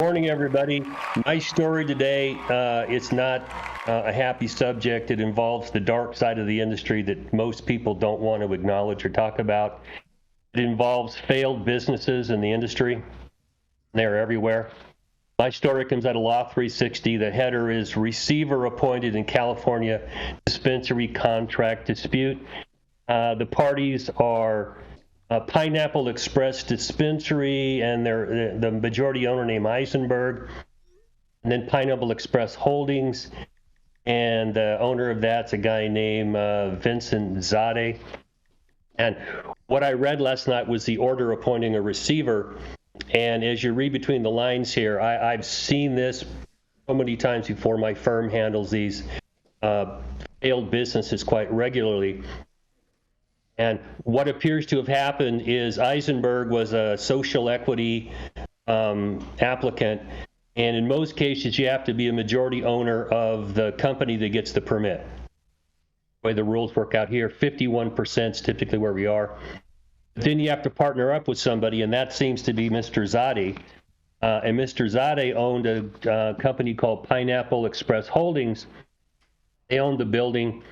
Morning, everybody. My story today, it's not a happy subject. It involves the dark side of the industry that most people don't want to acknowledge or talk about. It involves failed businesses in the industry. They're everywhere. My story comes out of Law 360. The header is Receiver Appointed in California Dispensary Contract Dispute. The parties are Pineapple Express Dispensary and the majority owner named Eisenberg, and then Pineapple Express Holdings, and the owner of that's a guy named Vincent Zade. And what I read last night was the order appointing a receiver, and as you read between the lines here, I've seen this so many times before. My firm handles these failed businesses quite regularly. And what appears to have happened is Eisenberg was a social equity applicant, and in most cases you have to be a majority owner of the company that gets the permit. The way the rules work out here, 51% is typically where we are. But then you have to partner up with somebody, and that seems to be Mr. Zade. And Mr. Zade owned a company called Pineapple Express Holdings. They owned the building.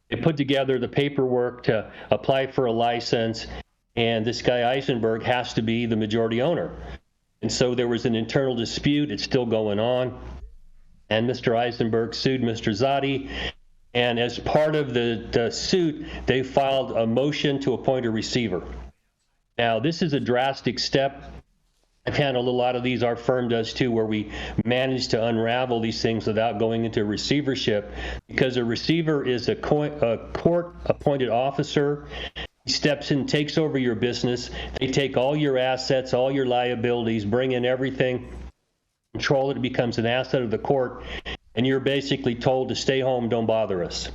They put together the paperwork to apply for a license, and this guy Eisenberg has to be the majority owner. And so there was an internal dispute. It's still going on. And Mr. Eisenberg sued Mr. Zade. And as part of the suit, they filed a motion to appoint a receiver. Now, this is a drastic step. I've handled a lot of these, our firm does too, where we manage to unravel these things without going into receivership, because a receiver is a court-appointed officer. He steps in, takes over your business. They take all your assets, all your liabilities, bring in everything, control it. It becomes an asset of the court, and you're basically told to stay home, don't bother us.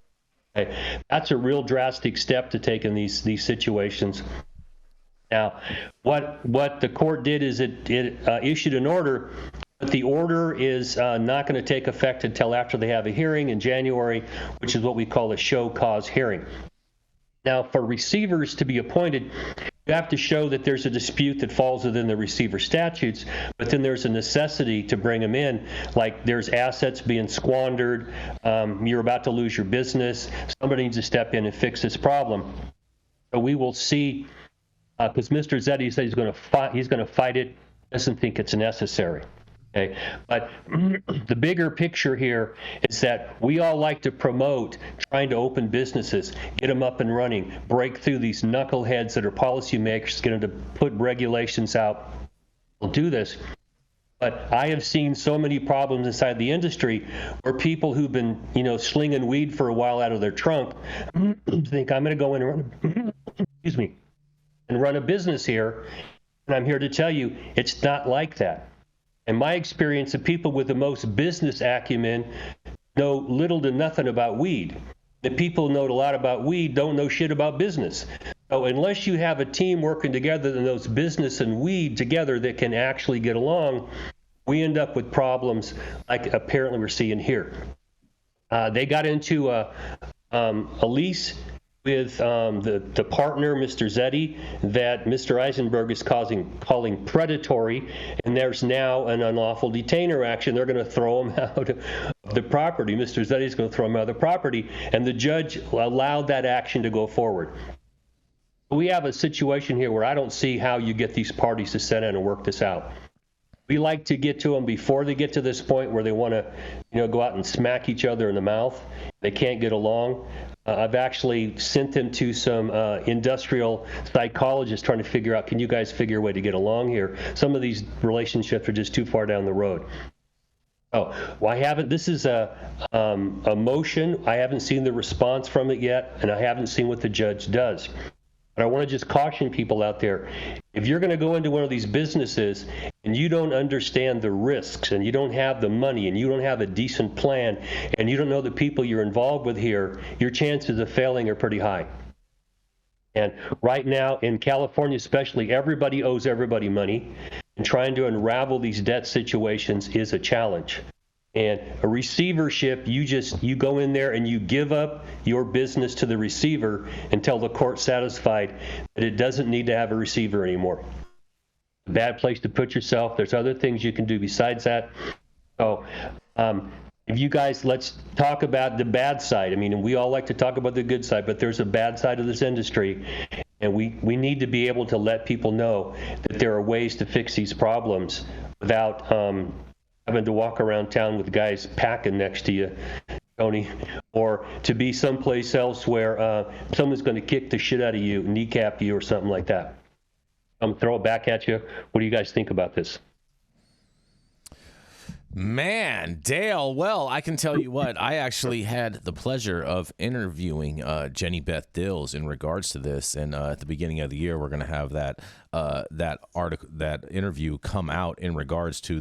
Okay? That's a real drastic step to take in these situations. Now, what the court did is it issued an order, but the order is not going to take effect until after they have a hearing in January, which is what we call a show cause hearing. Now, for receivers to be appointed, you have to show that there's a dispute that falls within the receiver statutes, but then there's a necessity to bring them in, like there's assets being squandered, you're about to lose your business, somebody needs to step in and fix this problem. So we will see. Because Mr. Zeddy said he's going to fight it, doesn't think it's necessary. Okay, but the bigger picture here is that we all like to promote trying to open businesses, get them up and running, break through these knuckleheads that are policymakers, get them to put regulations out. We'll do this. But I have seen so many problems inside the industry where people who've been, slinging weed for a while out of their trunk think I'm going to go in and run a business here, and I'm here to tell you it's not like that. In my experience, the people with the most business acumen know little to nothing about weed. The people who know a lot about weed don't know shit about business. So unless you have a team working together that knows business and weed together that can actually get along, we end up with problems like apparently we're seeing here. They got into a lease with the partner, Mr. Zeddy, that Mr. Eisenberg is calling predatory, and there's now an unlawful detainer action. They're going to throw him out of the property. Mr. Zeddy is going to throw him out of the property, and the judge allowed that action to go forward. We have a situation here where I don't see how you get these parties to sit down and work this out. We like to get to them before they get to this point where they want to, go out and smack each other in the mouth. They can't get along. I've actually sent them to some industrial psychologists trying to figure out, can you guys figure a way to get along here? Some of these relationships are just too far down the road. Oh, well, this is a motion. I haven't seen the response from it yet, and I haven't seen what the judge does. But I want to just caution people out there, if you're going to go into one of these businesses and you don't understand the risks and you don't have the money and you don't have a decent plan and you don't know the people you're involved with here, your chances of failing are pretty high. And right now in California especially, everybody owes everybody money, and trying to unravel these debt situations is a challenge. And a receivership, you go in there and you give up your business to the receiver until the court's satisfied that it doesn't need to have a receiver anymore. a bad place to put yourself. There's other things you can do besides that. So if you guys, let's talk about the bad side. I mean, we all like to talk about the good side, but there's a bad side of this industry. And we need to be able to let people know that there are ways to fix these problems without having to walk around town with guys packing next to you, Tony, or to be someplace else where someone's going to kick the shit out of you, kneecap you, or something like that. I'm throw it back at you. What do you guys think about this? Man, Dale, well, I can tell you what, I actually had the pleasure of interviewing Jenny Beth Dills in regards to this, and at the beginning of the year, we're going to have that interview come out in regards to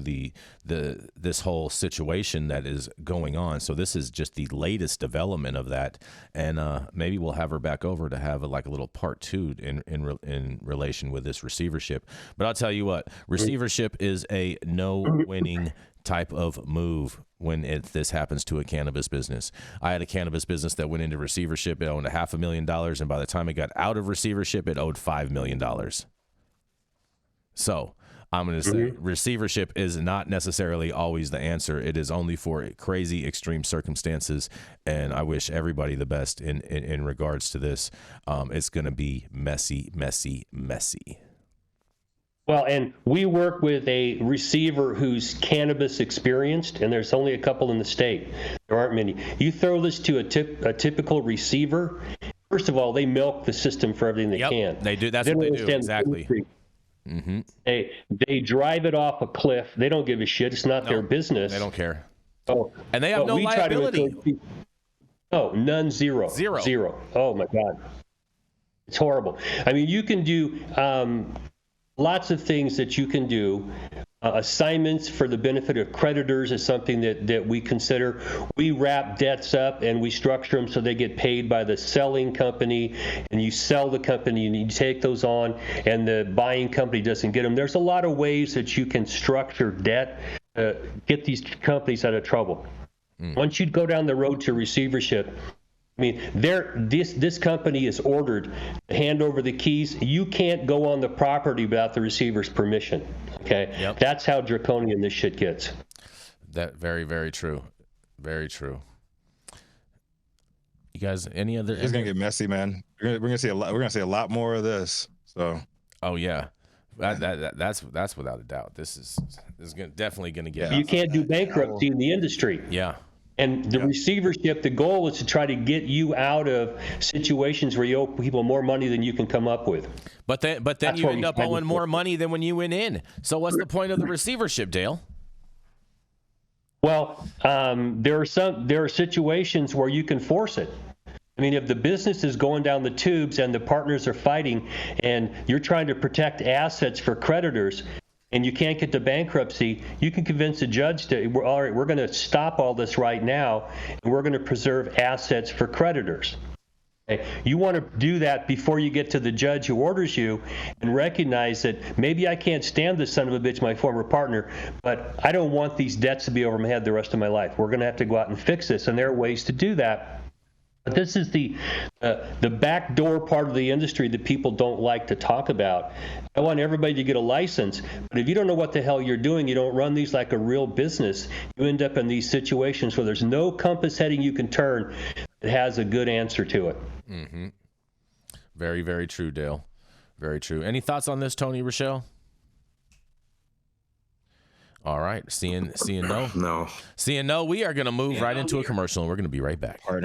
this whole situation that is going on. So this is just the latest development of that, and maybe we'll have her back over to have like a little part 2 in relation with this receivership. But I'll tell you what, receivership is a no-winning type of move when this happens to a cannabis business. I had a cannabis business that went into receivership. It owned $500,000, and by the time it got out of receivership, it owed $5 million. So I'm going to say receivership is not necessarily always the answer. It is only for crazy extreme circumstances, and I wish everybody the best in regards to this. It's going to be messy, messy, messy. Well, and we work with a receiver who's cannabis experienced, and there's only a couple in the state. There aren't many. You throw this to a typical receiver, first of all, they milk the system for everything they can. They do. That's what they do. Exactly. Mm-hmm. They drive it off a cliff. They don't give a shit. It's not their business. They don't care. Oh, and they have no liability. None, zero. Oh, my God. It's horrible. I mean, you can do lots of things that you can do. Assignments for the benefit of creditors is something that we consider. We wrap debts up and we structure them so they get paid by the selling company, and you sell the company and you take those on, and the buying company doesn't get them. There's a lot of ways that you can structure debt to get these companies out of trouble. Once you go down the road to receivership, I mean, this company is ordered to hand over the keys. You can't go on the property without the receiver's permission. Okay, That's how draconian this shit gets. That very, very true, very true. You guys, any other? It's gonna get messy, man. We're gonna see a lot. We're gonna see a lot more of this. So. Oh yeah, that's without a doubt. This is definitely gonna get. You can't do bankruptcy in the industry. Yeah. And the receivership, the goal is to try to get you out of situations where you owe people more money than you can come up with. But then you end up owing more money than when you went in. So what's the point of the receivership, Dale? Well, there are situations where you can force it. I mean, if the business is going down the tubes and the partners are fighting and you're trying to protect assets for creditors, and you can't get to bankruptcy, you can convince a judge to, all right, we're going to stop all this right now, and we're going to preserve assets for creditors. Okay? You want to do that before you get to the judge who orders you, and recognize that maybe I can't stand this son of a bitch, my former partner, but I don't want these debts to be over my head the rest of my life. We're going to have to go out and fix this, and there are ways to do that. But this is the backdoor part of the industry that people don't like to talk about. I want everybody to get a license, but if you don't know what the hell you're doing, you don't run these like a real business, you end up in these situations where there's no compass heading you can turn that has a good answer to it. Mm-hmm. Very, very true, Dale. Very true. Any thoughts on this, Tony Rochelle? All right. Seeing no? No. Seeing no, we are going to move right into a commercial, and we're going to be right back.